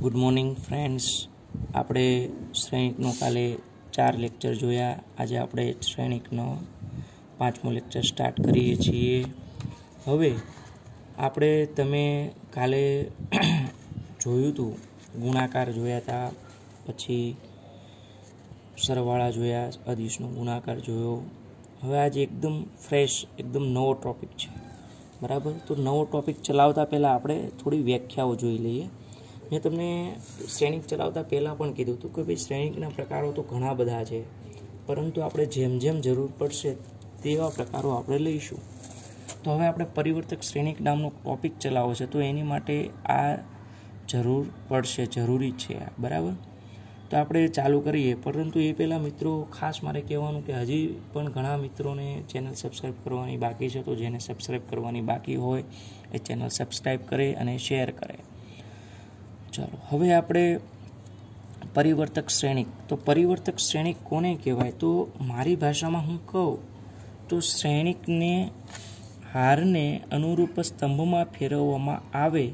Good morning friends. આપણે શ્રેણિકનો કાલે 4 lecture જોયા. આજે આપણે શ્રેણિકનો 5મો લેક્ચર સ્ટાર્ટ કરીએ છીએ. હવે આપણે તમે કાલે જોયું હતું, ગુણાકાર જોયા હતા, પછી સરવાળા જોયા, અદિશનો ગુણાકાર જોયો. હવે આજે એકદમ ફ્રેશ, એકદમ નવો ટોપિક છે, બરાબર. તો નવો ટોપિક ચલાવતા પહેલાં આપણે થોડી વ્યાખ્યાઓ જોઈ લઈએ. મેં તમને શ્રેણિક ચલાવતા પહેલાં પણ કીધું હતું કે ભાઈ શ્રેણિકના પ્રકારો તો ઘણા બધા છે, પરંતુ આપણે જેમ જેમ જરૂર પડશે તેવા પ્રકારો આપણે લઈશું. તો હવે આપણે પરિવર્તક શ્રેણિક નામનો ટોપિક ચલાવવો છે, તો એની માટે આ જરૂર પડશે, જરૂરી છે, બરાબર. તો આપણે ચાલુ કરીએ. પરંતુ એ પહેલાં મિત્રો ખાસ મારે કહેવાનું કે હજી પણ ઘણા મિત્રોને ચેનલ સબસ્ક્રાઈબ કરવાની બાકી છે. તો જેને સબસ્ક્રાઈબ કરવાની બાકી હોય એ ચેનલ સબસ્ક્રાઈબ કરે અને શેર કરે. ચાલો, હવે આપણે પરિવર્તક શ્રેણિક. તો પરિવર્તક શ્રેણિક કોને કહેવાય? તો મારી ભાષામાં હું કહું તો શ્રેણિકને હારને અનુરૂપ સ્તંભમાં ફેરવવામાં આવે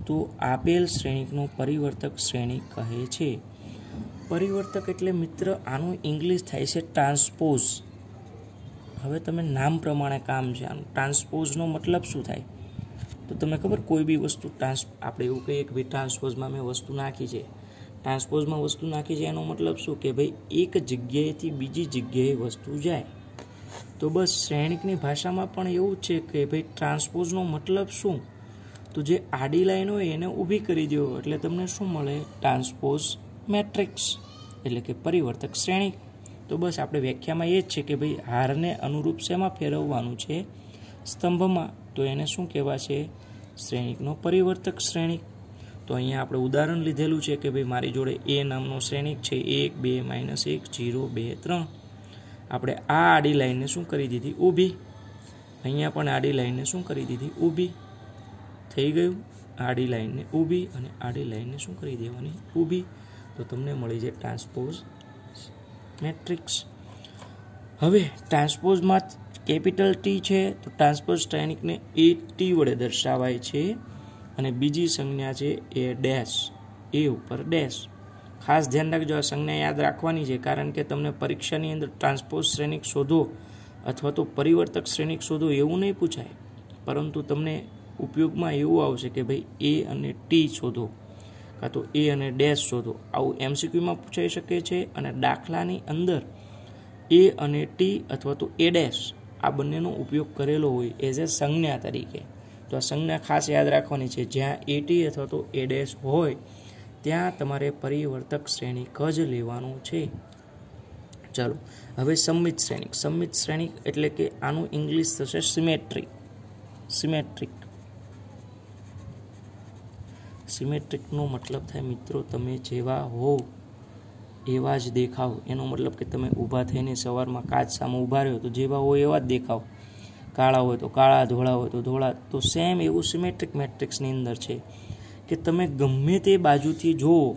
તો આપેલ શ્રેણિકનો પરિવર્તક શ્રેણિક કહે છે. પરિવર્તક એટલે મિત્ર આનું ઇંગ્લિશ થાય છે ટ્રાન્સપોઝ. હવે તમે નામ પ્રમાણે કામ છે આનું. ટ્રાન્સપોઝનો મતલબ શું થાય? તો તમને ખબર, કોઈ બી વસ્તુ આપણે એવું કહીએ કે ભાઈ ટ્રાન્સપોઝમાં મેં વસ્તુ નાખી છે. ટ્રાન્સપોઝમાં વસ્તુ નાખી છે એનો મતલબ શું કે ભાઈ એક જગ્યાએથી બીજી જગ્યાએ વસ્તુ જાય. તો બસ શ્રેણિકની ભાષામાં પણ એવું જ છે કે ભાઈ ટ્રાન્સપોઝનો મતલબ શું? તો જે આડી લાઈન હોય એને ઊભી કરી દો એટલે તમને શું મળે? ટ્રાન્સપોઝ મેટ્રિક્સ, એટલે કે પરિવર્તક શ્રેણિક. તો બસ આપણે વ્યાખ્યામાં એ જ છે કે ભાઈ હારને અનુરૂપ શેમાં ફેરવવાનું છે? સ્તંભમાં. તો એને શું કહેવાશે? શ્રેણિકનો પરિવર્તક શ્રેણિક. તો અહીંયા આપણે ઉદાહરણ લીધેલું છે કે ભાઈ મારી જોડે એ નામનો શ્રેણિક છે, 1 2 -1 0 2 3. આપણે આ આડી લાઈનને શું કરી દીધી? ઊભી. અહીંયા પણ આડી લાઈનને શું કરી દીધી? ઊભી. થઈ ગયું? આડી લાઈનને ઊભી અને આડી લાઈનને શું કરી દેવાની? ઊભી. તો તમને મળી જાય ટ્રાન્સપોઝ મેટ્રિક્સ. હવે ટ્રાન્સપોઝમાં કેપિટલ ટી છે, તો ટ્રાન્સપોઝ શ્રેણિકને એ ટી વડે દર્શાવાય છે. અને બીજી સંજ્ઞા છે એ ડેશ, એ ઉપર ડેશ. ખાસ ધ્યાન રાખજો, આ સંજ્ઞા યાદ રાખવાની છે, કારણ કે તમને પરીક્ષાની અંદર ટ્રાન્સપોઝ શ્રેણિક શોધો અથવા તો પરિવર્તક શ્રેણિક શોધો એવું નહીં પૂછાય, પરંતુ તમને ઉપયોગમાં એવું આવશે કે ભાઈ એ અને ટી શોધો, કાં તો એ અને ડેશ શોધો. આવું એમસીક્યુમાં પૂછાઈ શકે છે. અને દાખલાની અંદર એ અને ટી અથવા તો એ ડેશ આ બંનેનો ઉપયોગ કરેલો હોય એઝ એ સંજ્ઞા તરીકે. તો આ સંજ્ઞા ખાસ યાદ રાખવાની છે. જ્યાં એ ટી અથવા તો એ ડેશ હોય ત્યાં તમારે પરિવર્તક શ્રેણિક જ લેવાનું છે. ચાલો, હવે સંમિત શ્રેણિક. સંમિત શ્રેણિક એટલે કે આનું ઇંગ્લિશ થશે સિમેટ્રિક. સિમેટ્રિક. સિમેટ્રિકનો મતલબ થાય મિત્રો તમે જેવા હો એવા જ દેખાવ. એનો મતલબ કે તમે ઊભા થઈને સવારમાં કાચ સામે ઊભા રહ્યો તો જેવા હોય એવા જ દેખાવ. કાળા હોય તો કાળા, ધોળા હોય તો ધોળા. તો સેમ એવું સિમેટ્રિક મેટ્રિક્સની અંદર છે કે તમે ગમે તે બાજુથી જુઓ,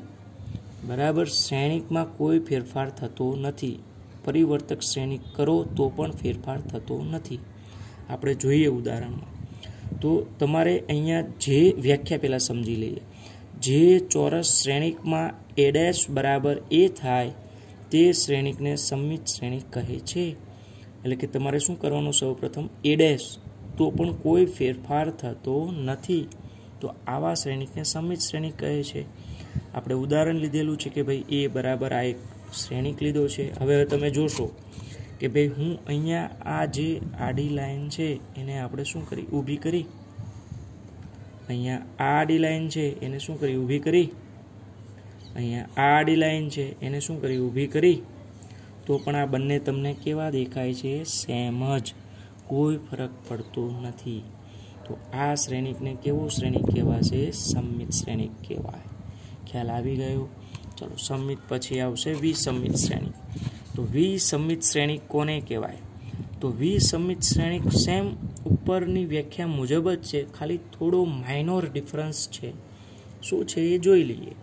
બરાબર, શ્રેણિકમાં કોઈ ફેરફાર થતો નથી. પરિવર્તક શ્રેણિક કરો તો પણ ફેરફાર થતો નથી. આપણે જોઈએ ઉદાહરણમાં. તો તમારે અહીંયા જે વ્યાખ્યા પહેલાં સમજી લઈએ. જે ચોરસ શ્રેણિકમાં એ ડેશ બરાબર એ થાય તે શ્રેણિકને સંમિત શ્રેણિક કહે છે. એટલે કે તમારે શું કરવાનું? સૌપ્રથમ એ ડેશ તો પણ કોઈ ફેરફાર થતો નથી, તો આવા શ્રેણિકને સંમિત શ્રેણિક કહે છે. આપણે ઉદાહરણ લીધેલું છે કે ભાઈ એ બરાબર આ એક શ્રેણિક લીધો છે. હવે તમે જોશો કે ભાઈ હું અહીંયા આ જે આડી લાઈન છે એને આપણે શું કરી? ઊભી કરી. અહીંયા આ આડી લાઈન છે એને શું કરી? ઊભી કરી. અહીંયા આ આડી લાઈન છે એને શું કરી? ઊભી કરી. તો પણ આ બંને તમને કેવા દેખાય છે? સેમ જ, કોઈ ફરક પડતો નથી. તો આ શ્રેણિકને કેવો શ્રેણિક કહેવાશે? સંમિત શ્રેણિક કહેવાય. ખ્યાલ આવી ગયો? ચલો, સંમિત પછી આવશે વિસંમિત શ્રેણિક. તો વિસંમિત શ્રેણિક કોને કહેવાય? તો વિસંમિત શ્રેણિક સેમ ઉપરની વ્યાખ્યા મુજબ જ છે, ખાલી થોડો માઇનોર ડિફરન્સ છે. શું છે એ જોઈ લઈએ.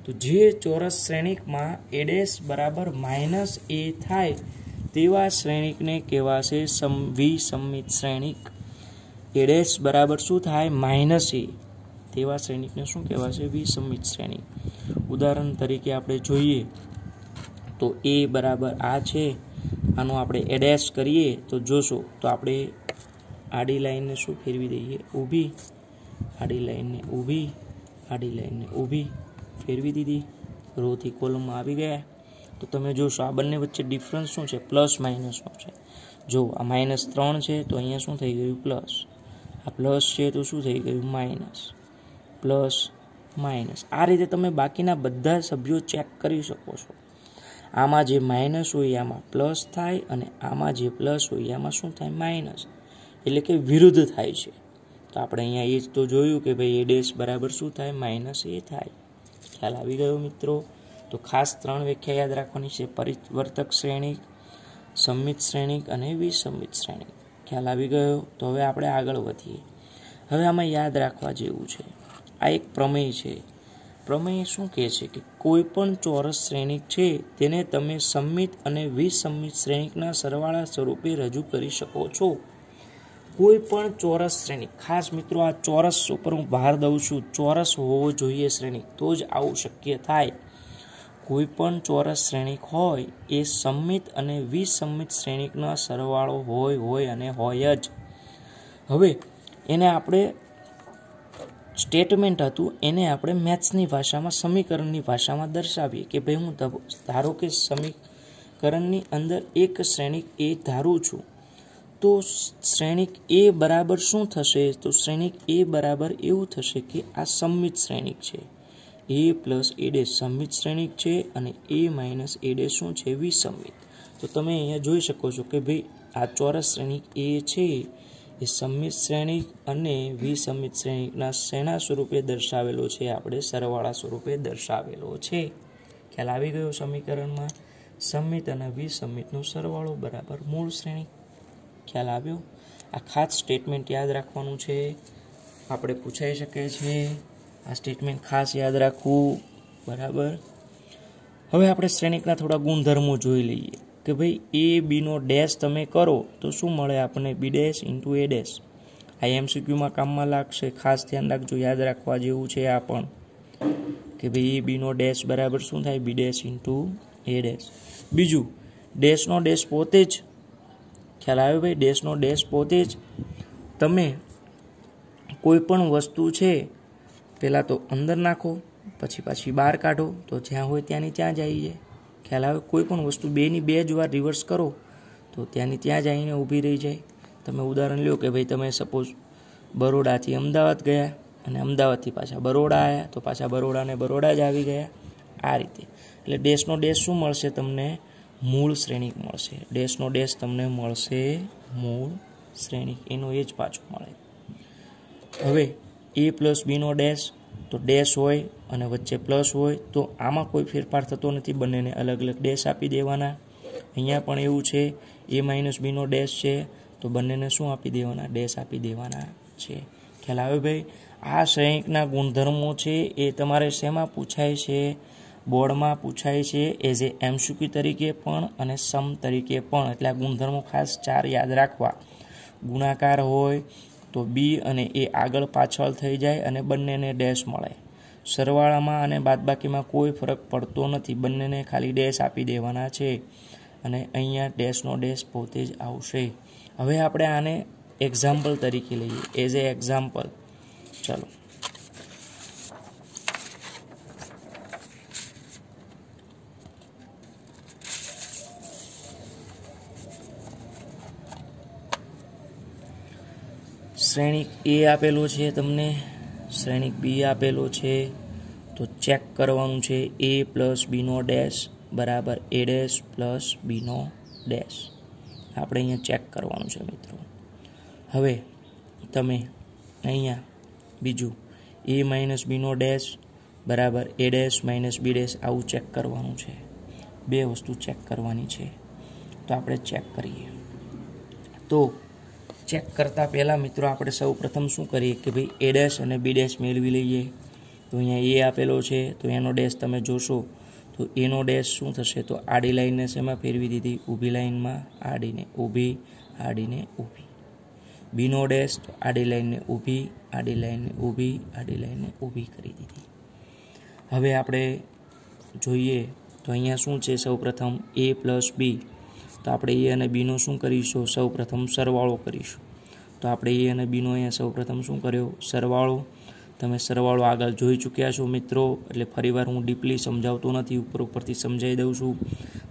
તો જે ચોરસ શ્રેણિકમાં એ ડેશ બરાબર -a થાય તેવા શ્રેણિકને કહેવાશે વિસંમિત શ્રેણિક. એ ડેશ બરાબર શું થાય? -a. તેવા શ્રેણિકને શું કહેવાશે? વિસંમિત શ્રેણિક. ઉદાહરણ તરીકે આપણે જોઈએ તો એ બરાબર આ છે, આનો આપણે એડેશ કરીએ તો જોશો તો આપણે આડી લાઈનને શું ફેરવી દઈએ? ઊભી. આડી લાઈનને ઊભી, આડી લાઈનને ઊભી ફેરવી દીધી. રોથી કોલમમાં આવી ગયા. તો તમે જોશો આ બંને વચ્ચે ડિફરન્સ શું છે? પ્લસ માઇનસનો છે. જો આ -3 છે તો અહીંયા શું થઈ ગયું? પ્લસ. આ પ્લસ છે તો શું થઈ ગયું? માઇનસ. Plus minus. આ રીતે તમે બાકીના બધા સભ્યો ચેક કરી શકો છો. આમાં જે માઇનસ હોય આમાં પ્લસ થાય, અને આમાં જે પ્લસ હોય આમાં શું થાય? માઇનસ. એટલે કે વિરુદ્ધ થાય છે. તો આપણે અહીંયા એ જ તો જોયું કે ભાઈ એ ડેશ બરાબર શું થાય? -a થાય. ખ્યાલ આવી ગયો મિત્રો? તો ખાસ 3 વ્યાખ્યા યાદ રાખવાની છે: પરિવર્તક શ્રેણિક, સંમિત શ્રેણિક અને વિસંમિત શ્રેણિક. ખ્યાલ આવી ગયો? તો હવે આપણે આગળ વધીએ. હવે આમાં યાદ રાખવા જેવું છે, આ એક પ્રમેય છે. પ્રમેય શું કહે છે કે કોઈ પણ ચોરસ શ્રેણિક છે તેને તમે સંમિત અને વિસંમિત શ્રેણિકના સરવાળા સ્વરૂપે રજૂ કરી શકો છો. કોઈ પણ ચોરસ શ્રેણિક, ખાસ મિત્રો આ ચોરસ ઉપર હું ભાર દઉં છું, ચોરસ હોવો જોઈએ શ્રેણિક, તો જ આવું શક્ય થાય. કોઈ પણ ચોરસ શ્રેણિક હોય એ સંમિત અને વિસંમિત શ્રેણિકનો સરવાળો હોય અને હોય જ. હવે એને આપણે સ્ટેટમેન્ટ હતું, એને આપણે મેથ્સની ભાષામાં, સમીકરણની ભાષામાં દર્શાવીએ કે ભાઈ હું ધારો કે સમીકરણની અંદર એક શ્રેણિક એ ધારું છું, તો શ્રેણિક એ બરાબર શું થશે? તો શ્રેણિક એ બરાબર એવું થશે કે આ સંમિત શ્રેણિક છે. a પ્લસ a ડેશ સંમિત શ્રેણિક છે, અને a માઇનસ a ડેશ શું છે? વિસંમિત. તો તમે અહીંયા જોઈ શકો છો કે ભાઈ આ ચોરસ શ્રેણિક એ છે એ સંમિત શ્રેણિક અને વિસંમિત શ્રેણિકના શેના સ્વરૂપે દર્શાવેલો છે? આપણે સરવાળા સ્વરૂપે દર્શાવેલો છે. ખ્યાલ આવી ગયો? સમીકરણમાં સંમિત અને વિસંમિતનો સરવાળો બરાબર મૂળ શ્રેણિક. ખ્યાલ આવ્યો? આ ખાસ સ્ટેટમેન્ટ યાદ રાખવાનું છે, આપણે પૂછાઈ શકે છે. આ સ્ટેટમેન્ટ ખાસ યાદ રાખવું. બરાબર. હવે આપણે શ્રેણિકના થોડા ગુણધર્મો જોઈ લઈએ કે ભાઈ એ બીનો ડેશ તમે કરો તો શું મળે આપણને? B dash into A dash. આ MCQમાં કામમાં લાગશે, ખાસ ધ્યાન રાખજો, યાદ રાખવા જેવું છે આ પણ, કે ભાઈ એ બીનો ડેશ બરાબર શું થાય? B dash into A dash. બીજું, ડેશનો ડેશ પોતે જ, ખ્યાલ આવે ભાઈ? ડેશનો ડેશ પોતે જ તમે કોઈ પણ વસ્તુ છે પહેલાં તો અંદર નાખો, પછી પાછી બહાર કાઢો, તો જ્યાં હોય ત્યાંની ત્યાં જ આવી જાય. ખ્યાલ આવે? કોઈ પણ વસ્તુ 2ની 2 જ વાર રિવર્સ કરો તો ત્યાંની ત્યાં જ આવીને ઊભી રહી જાય. તમે ઉદાહરણ લો કે ભાઈ તમે સપોઝ બરોડાથી અમદાવાદ ગયા અને અમદાવાદથી પાછા બરોડા આવ્યા, તો પાછા બરોડાને બરોડા જ આવી ગયા. આ રીતે. એટલે ડેશનો ડેશ શું મળશે તમને? મૂળ શ્રેણિક મળશે. ડેશનો ડેશ તમને મળશે મૂળ શ્રેણિક, એનો એ જ પાછો મળે. હવે a પ્લસ બીનો ડેશ, તો ડેશ હોય અને વચ્ચે પ્લસ હોય તો આમાં કોઈ ફેરફાર થતો નથી, બંનેને અલગ અલગ ડેશ આપી દેવાના. અહીંયા પણ એવું છે, a માઇનસ બીનો ડેશ છે તો બંનેને શું આપી દેવાના? ડેશ આપી દેવાના છે. ખ્યાલ આવે ભાઈ? આ શ્રેણિકના ગુણધર્મો છે એ તમારે શેમાં પૂછાય છે? બોર્ડમાં પૂછાય છે, એઝ એ MCQ તરીકે પણ અને સમ તરીકે પણ. એટલે આ ગુણધર્મો ખાસ 4 યાદ રાખવા. ગુણાકાર હોય તો બી અને એ આગળ પાછળ થઈ જાય અને બંનેને ડેશ મળે. સરવાળામાં અને બાદબાકીમાં કોઈ ફરક પડતો નથી, બંનેને ખાલી ડેશ આપી દેવાના છે, અને અહીંયા ડેશનો ડેશ પોતે જ આવશે. હવે આપણે આને એક્ઝામ્પલ તરીકે લઈએ, એઝ એ એક્ઝામ્પલ. ચાલો શ્રેણિક એ આપેલો છે તમને, શ્રેણિક બી આપેલો છે, તો ચેક કરવાનું છે a પ્લસ બીનો ડેશ બરાબર a ડેશ પ્લસ બીનો ડેશ. આપણે અહીંયા ચેક કરવાનું છે મિત્રો. હવે તમે અહીંયા બીજું a માઇનસ બીનો ડેશ બરાબર a dash minus B dash આવું ચેક કરવાનું છે. 2 વસ્તુ ચેક કરવાની છે, તો આપણે ચેક કરીએ. તો ચેક કરતાં પહેલાં મિત્રો આપણે સૌ પ્રથમ શું કરીએ કે ભાઈ a ડેશ અને b ડેશ મેળવી લઈએ. તો અહીંયા a આપેલો છે તો એનો ડેશ તમે જોશો તો એનો ડેશ શું થશે? તો આડી લાઈનને શેમાં ફેરવી દીધી? ઊભી લાઈનમાં. આડીને ઊભી, આડીને ઊભી. બીનો ડેશ તો આડી લાઈનને ઊભી, આડી લાઈનને ઊભી, આડી લાઈનને ઊભી કરી દીધી. હવે આપણે જોઈએ તો અહીંયા શું છે, સૌપ્રથમ a પ્લસ બી, તો આપણે એ અને બીનો શું કરીશું, સૌપ્રથમ સરવાળો કરીશું. તો આપણે એ અને બીનો અહીંયા સૌપ્રથમ શું કર્યો, સરવાળો. તમે સરવાળો આગળ જોઈ ચૂક્યા છો મિત્રો, એટલે ફરીવાર હું ડીપલી સમજાવતો નથી, ઉપરથી સમજાવી દઉં છું.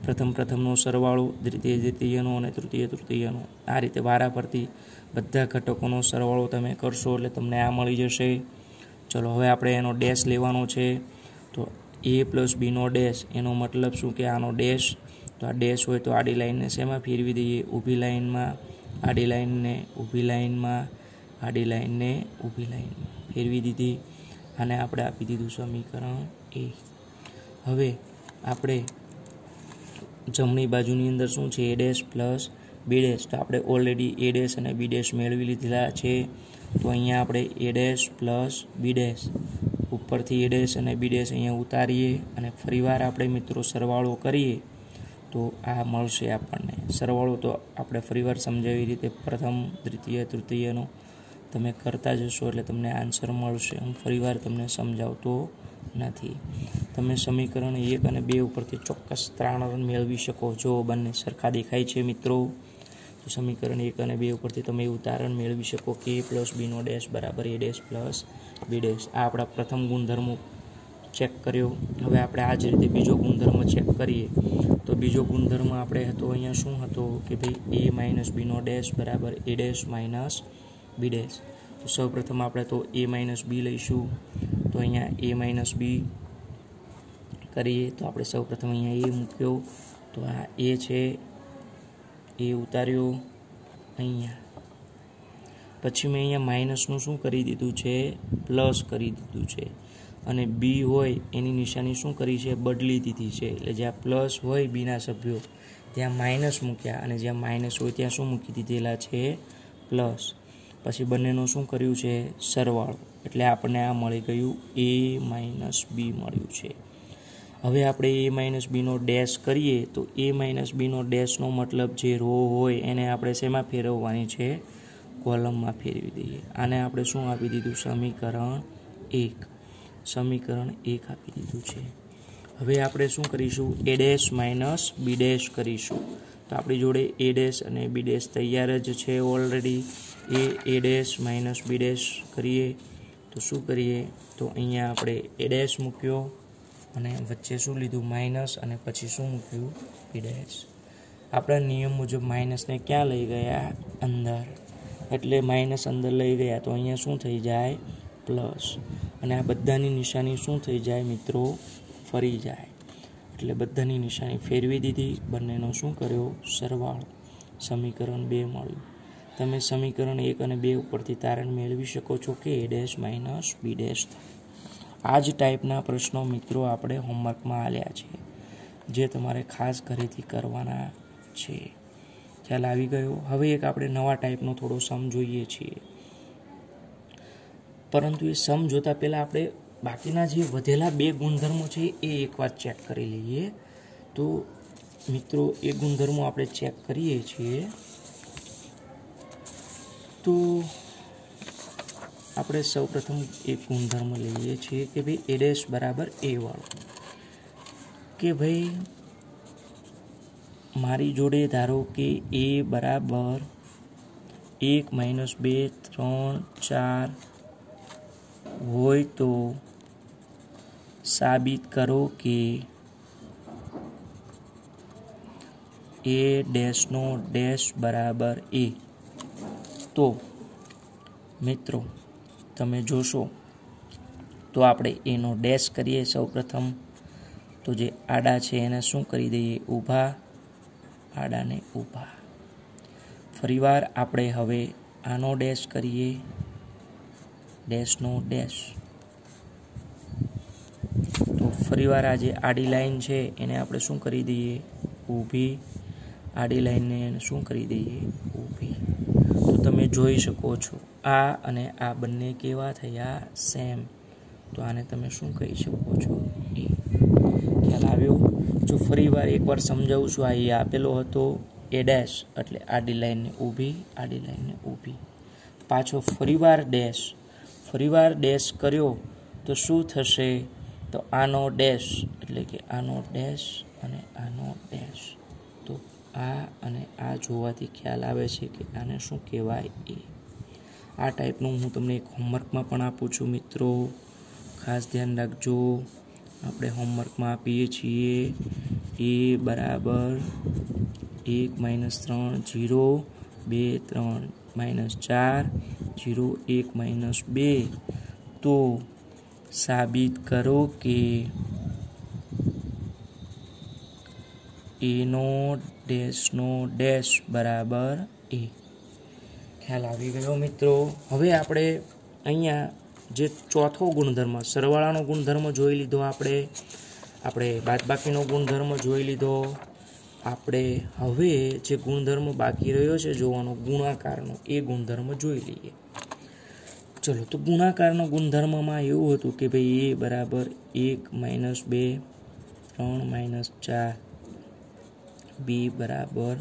પ્રથમનો સરવાળો, દ્વિતીયનો અને તૃતીયનો, આ રીતે વારા પરથી બધા ઘટકોનો સરવાળો તમે કરશો એટલે તમને આ મળી જશે. ચલો હવે આપણે એનો ડેશ લેવાનો છે. તો a પ્લસ બીનો ડેશ, એનો મતલબ શું કે આનો ડેશ. તો આ ડેશ હોય તો આડી લાઈનને શેમાં ફેરવી દઈએ, ઊભી લાઈનમાં, આડી લાઈનને ઊભી લાઈનમાં, આડી લાઈનને ઊભી લાઈનમાં ફેરવી દીધી. અને આપણે આપી દીધું સમીકરણ એ. હવે આપણે જમણી બાજુની અંદર શું છે, a dash plus B dash, તો આપણે ઓલરેડી a ડેશ અને બી ડેશ મેળવી લીધેલા છે. તો અહીંયા આપણે a dash plus B dash, ઉપરથી a ડેશ અને બી ડેશ અહીંયા ઉતારીએ અને ફરીવાર આપણે મિત્રો સરવાળો કરીએ તો આ મળશે આપણને. સરવાળો તો આપણે ફરીવાર સમજાવી રીતે પ્રથમ, દ્વિતીય, તૃતીયનો તમે કરતા જશો એટલે તમને આન્સર મળશે. હું ફરીવાર તમને સમજાવતો નથી. તમે સમીકરણ 1 અને 2 ઉપરથી ચોક્કસ તારણ મેળવી શકો છો. બંને સરખા દેખાય છે મિત્રો, તો સમીકરણ 1 અને 2 ઉપરથી તમે એવું તારણ મેળવી શકો કે a પ્લસ બીનો ડેશ બરાબર a dash plus B dash. આ આપણા પ્રથમ ગુણધર્મો ચેક કર્યો. હવે આપણે આ જ રીતે બીજો ગુણધર્મ ચેક કરીએ. તો બીજો ગુણધર્મ આપણે હતો અહીંયા શું હતો કે ભાઈ a માઇનસ બીનો ડેશ બરાબર a dash minus B dash. તો સૌપ્રથમ આપણે તો a માઇનસ બી લઈશું. તો અહીંયા a માઇનસ બી કરીએ તો આપણે સૌપ્રથમ અહીંયા a મૂક્યો, તો આ a છે, એ ઉતાર્યો અહીંયા. પછી મેં અહીંયા માઇનસનું શું કરી દીધું છે, પ્લસ કરી દીધું છે. અને બી હોય એની નિશાની શું કરી છે, બદલી દીધી છે. એટલે જ્યાં પ્લસ હોય બીના સભ્યો ત્યાં માઇનસ મૂક્યા, અને જ્યાં માઇનસ હોય ત્યાં શું મૂકી દીધેલા છે, પ્લસ. પછી બંનેનું શું કર્યું છે, સરવાળો. એટલે આપણને આ મળી ગયું a માઇનસ બી મળ્યું છે. હવે આપણે a માઇનસ બીનો ડેશ કરીએ તો a માઇનસ બીનો ડેશનો મતલબ જે રો હોય એને આપણે શેમાં ફેરવવાની છે, કોલમમાં ફેરવી દઈએ. આને આપણે શું આપી દીધું, સમીકરણ 1. સમીકરણ 1 આપી દીધું છે. હવે આપણે શું કરીશું, a dash minus B dash કરીશું. તો આપણી જોડે a ડેશ અને બી ડેશ તૈયાર જ છે already. a dash minus B dash કરીએ તો શું કરીએ, તો અહીંયા આપણે a ડેશ મૂક્યો અને વચ્ચે શું લીધું, માઇનસ, અને પછી શું મૂક્યું, બી ડેશ. આપણા નિયમ મુજબ માઇનસને ક્યાં લઈ ગયા, અંદર, એટલે માઇનસ અંદર લઈ ગયા તો અહીંયા શું થઈ જાય, પ્લસ. અને આ બધાની નિશાની શું થઈ જાય મિત્રો, ફરી જાય. એટલે બધાની નિશાની ફેરવી દીધી, બંનેનો શું કર્યો, સરવાળો. સમીકરણ 2 મળ્યું. તમે સમીકરણ 1 અને 2 ઉપરથી તારણ મેળવી શકો છો કે a dash minus B dash થાય. આ જ ટાઈપના પ્રશ્નો મિત્રો આપણે હોમવર્કમાં આલ્યા છે, જે તમારે ખાસ ઘરેથી કરવાના છે. ખ્યાલ આવી ગયો. હવે એક આપણે નવા ટાઈપનો થોડો સમ જોઈએ છીએ, પરંતુ એ સમ જોતા પહેલાં આપણે બાકીના જે વધેલા 2 ગુણધર્મો છે એ એકવાર ચેક કરી લઈએ. તો મિત્રો એ ગુણધર્મો આપણે ચેક કરીએ છીએ. તો આપણે સૌપ્રથમ એક ગુણધર્મ લઈએ છીએ કે ભાઈ a ડેશ બરાબર a વાળો, કે ભાઈ મારી જોડે ધારો કે a બરાબર 1 માઇનસ 2 3 4 હોય તો સાબિત કરો કે a ડેશનો ડેશ બરાબર a. તો મિત્રો તમે જોશો તો આપણે એનો ડેશ કરીએ સૌપ્રથમ. તો જે આડા છે એને શું કરી દઈએ, ઊભા, આડાને ઊભા. ફરીવાર આપણે હવે આનો ડેશ કરીએ, ડેશનો ડેશ. તો ફરીવાર આ જે આડી લાઈન છે એને આપણે શું કરી દઈએ, ઊભી, આડી લાઈનને શું કરી દઈએ, ઊભી. તો તમે જોઈ શકો છો આ અને આ બંને કેવા થયા, સેમ. તો આને તમે શું કહી શકો છો, એ. ખ્યાલ આવ્યો. જો ફરીવાર એકવાર સમજાવું છું, આ એ આપેલો હતો a ડેશ એટલે આડી લાઈનને ઊભી, આડી લાઈનને ઊભી. पाछो फरीवार डैश कर्यो तो शुं थशे? तो आनो डैश एटले के आनो डैश अने आनो डैश। तो आ अने आ जोवाथी ख्याल आवे छे के आने शुं कहेवाय ए। आ टाइपनुं हूँ तमने एक होमवर्कमां पण आपું છું મિત્રો, खास ध्यान राखजो। આપણે હોમવર્કમાં આપીએ છીએ એ બરાબર 1 - 3 0 2 3 -4 0 1 - 2। તો સાબિત કરો કે એનો ડેશનો ડેશ બરાબર એ। ખ્યાલ આવી ગયો મિત્રો। હવે આપણે અહીંયા જે ચોથો ગુણધર્મ સરવાળાનો ગુણધર્મ જોઈ લીધો, આપણે બાદબાકીનો ગુણધર્મ જોઈ લીધો। આપણે હવે જે ગુણધર્મ બાકી રહ્યો છે જોવાનો ગુણાકારનો, એ ગુણધર્મ જોઈ લઈએ। ચલો, તો ગુણાકારનો ગુણધર્મમાં એવું હતું કે ભાઈ એ બરાબર 1 - 2 3 - 4, બી બરાબર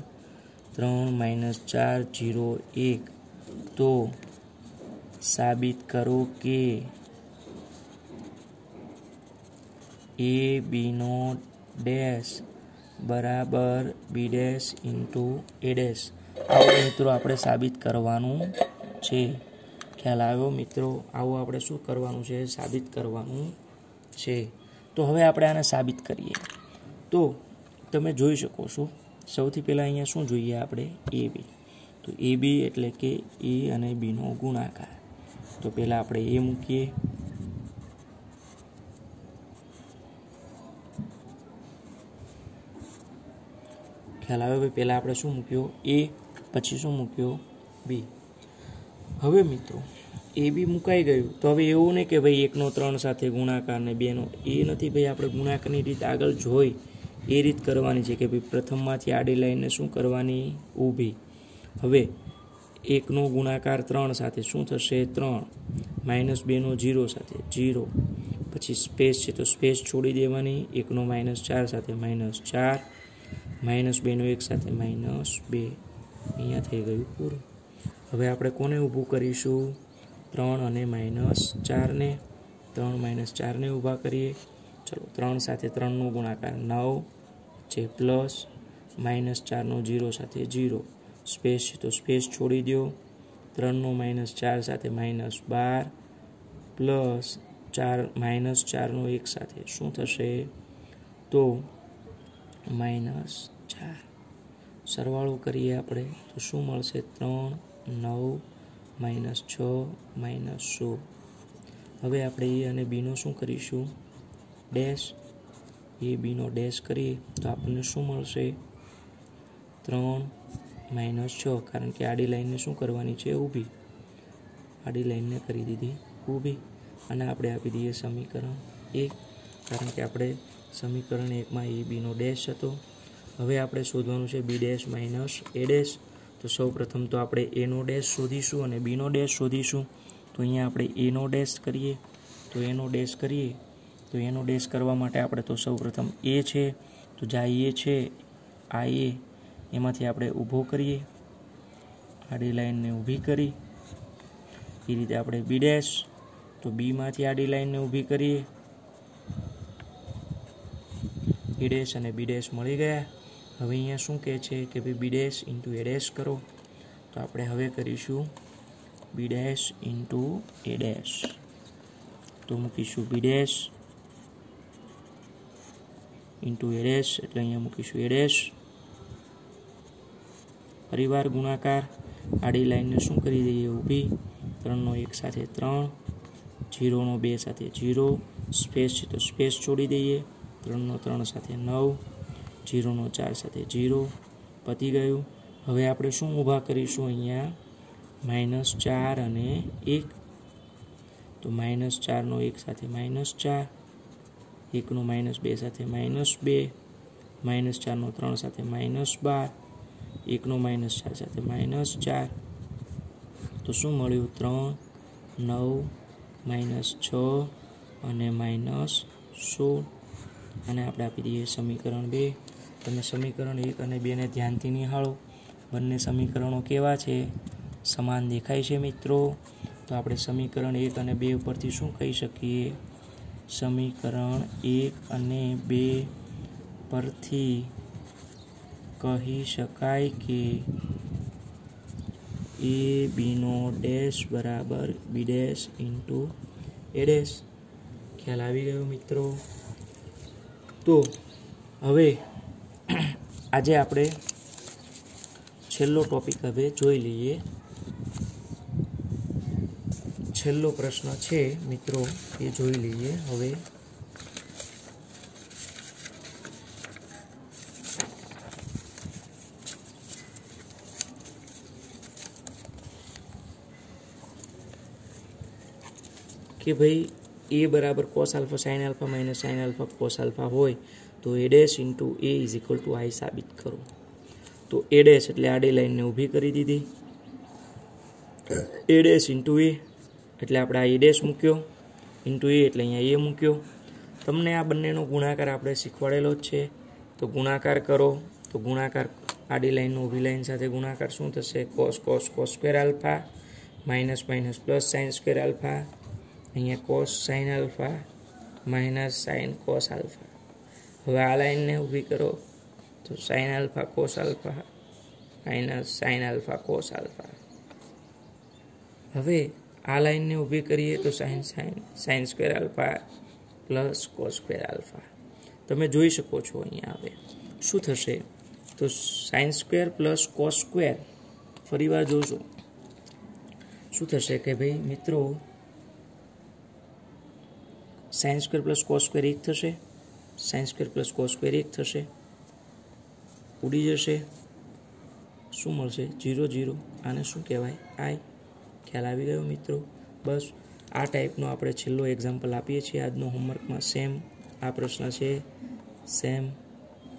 3 - 4 0 1। તો साबित करो कि ए बी नो डैश बराबर बी डैश इंटू ए डैश। आओ मित्रों आपणे साबित करवानुं छे। ख्याल आव्यो मित्रों? आओ आपणे शुं करवानुं छे? साबित करवानुं छे। तो हवे आपणे आने साबित करीए। तो तमे जोई शको छो सौथी पहेला अहींया शुं जोईए आपणे ए बी। तो ए बी एटले के ए अने बी नो गुणाकार। तो पहला આપણે એ મૂકીએ, ખ્યાલ આવે? પહેલા આપણે શું મૂક્યો? એ, પછી શું મૂક્યો? બી। હવે મિત્રો એ બી મુકાઈ ગયું, તો હવે એવું નહીં કે ભાઈ 1 નો 3 સાથે ગુણાકાર ને 2 નો, એ નથી ભાઈ। આપણે ગુણાકારની રીત આગળ જોઈ એ રીત કરવાની છે કે ભાઈ પ્રથમમાંથી આડી લાઈનને શું કરવાની? ઊભી। હવે 1 નો ગુણાકાર 3 સાથે શું થશે? 3 -2 નો 0 સાથે 0, પછી સ્પેસ છે તો સ્પેસ છોડી દેવાની। 1 નો -4 સાથે -4, -2 નો 1 સાથે -2। અહીંયા થઈ ગયું પૂરું। હવે આપણે કોને ઊભું કરીશું? 3 અને -4 ને। 3 - 4 ને ઊભા કરીએ। ચલો, 3 સાથે 3 નો ગુણાકાર 9 છે, પ્લસ -4 નો 0 સાથે 0, સ્પેસ છે તો સ્પેસ છોડી દો। 3 નો -4 સાથે -12, પ્લસ 4 નો 1 સાથે શું થશે? તો -4। સરવાળો કરીએ આપણે તો શું મળશે? 3 9 -6 -16। હવે આપણે એ અને બી નો શું કરીશું? ડેશ। એ બી નો ડેશ કરીએ તો આપણને શું મળશે? 3 -6, કારણ કે આડી લાઈનને શું કરવાની છે? ઊભી। આડી લાઈનને કરી દીધી ઊભી, અને આપણે આપી દઈએ સમીકરણ 1, કારણ કે આપણે સમીકરણ 1માં એ બીનો ડેશ હતો। હવે આપણે શોધવાનું છે B dash minus A dash. તો સૌ પ્રથમ તો આપણે એનો ડેશ શોધીશું અને બીનો ડેશ શોધીશું। તો અહીંયા આપણે એનો ડેશ કરીએ, તો એનો ડેશ કરીએ તો એનો ડેશ કરવા માટે આપણે તો સૌ પ્રથમ એ છે, તો જ્યાં એ છે આ એમાંથી આપણે ઊભો કરીએ, આડી લાઈનને ઊભી કરી। એ રીતે આપણે બી ડેશ, તો બીમાંથી આડી લાઈનને ઊભી કરીએ, બી ડેશ અને બી ડેશ મળી ગયા। હવે અહીંયા શું કહે છે કે ભાઈ B dash into A dash કરો। તો આપણે હવે કરીશું B dash into A dash. તો મૂકીશું B dash into A dash, એટલે અહીંયા મૂકીશું એ ડેશ। ફરીવાર ગુણાકાર, આડી લાઈનને શું કરી દઈએ? ઊભી। 3 નો 1 સાથે 3, 0 નો 2 સાથે 0, સ્પેસ છે તો સ્પેસ છોડી દઈએ। 3 નો 3 સાથે 9, 0 નો 4 સાથે 0, પતી ગયું। હવે આપણે શું ઊભા કરીશું? અહીંયા -4 અને 1, તો -4 નો 1 સાથે -4, 1 નો -2 સાથે -2, -4 નો 3 સાથે -12, 1 નો -4 સાથે -4। તો શું મળ્યું? 3 9 -6 અને -16, અને આપણે આપી દઈએ સમીકરણ 2। તમે સમીકરણ 1 અને 2 ને ધ્યાનથી નિહાળો, બંને સમીકરણો કેવા છે? સમાન દેખાય છે મિત્રો? તો આપણે સમીકરણ 1 અને 2 ઉપરથી શું કહી શકીએ? સમીકરણ 1 અને 2 પરથી કહી શકાય કે એ બીનો ડેશ બરાબર B dash into A dash. ખ્યાલ આવી ગયો મિત્રો? તો હવે આજે આપણે છેલ્લો ટોપિક હવે જોઈ લઈએ. છેલ્લો પ્રશ્ન છે મિત્રો એ જોઈ લઈએ હવે. કે ભાઈ એ બરાબર cos alpha sine alpha minus sine alpha cos alpha હોય તો A dash into A is equal to I સાબિત કરો. તો એ ડેશ એટલે આડી લાઈનને ઊભી કરી દીધી. એ ડેશ ઇન્ટુ એ એટલે આપણે આ એ ડેશ મૂક્યો, ઇન્ટુ એ એટલે અહીંયા એ મૂક્યો. તમને આ બંનેનો ગુણાકાર આપણે શીખવાડેલો જ છે. તો ગુણાકાર કરો તો ગુણાકાર આડી લાઈનનો ઊભી લાઈન સાથે ગુણાકાર શું થશે? Cos cos cos square alpha minus minus plus sine square alpha. અહીંયા cos sine alpha minus sine cos alpha. હવે આ લાઈનને ઊભી કરો તો sine alpha cos alpha minus sine alpha cos alpha. હવે આ લાઈનને ઊભી કરીએ તો sine square alpha plus cos square alpha. તમે જોઈ શકો છો અહીંયા હવે શું થશે? તો sine square plus cos square ફરી વાર જોશો શું થશે કે ભાઈ મિત્રો sign square plus cos square 1 થશે, sign square plus cos square 1 થશે, ઉડી જશે. શું મળશે? 0 0. આને શું કહેવાય? આઈ. ખ્યાલ આવી ગયો મિત્રો? બસ આ ટાઈપનો આપણે છેલ્લો એક્ઝામ્પલ આપીએ છીએ આજનો હોમવર્કમાં. સેમ આ પ્રશ્ન છે, સેમ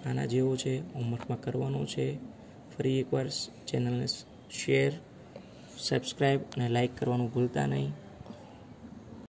આના જેવો છે, હોમવર્કમાં કરવાનો છે. ફરી એકવાર ચેનલને શેર, સબસ્ક્રાઈબ અને લાઈક કરવાનું ભૂલતા નહીં.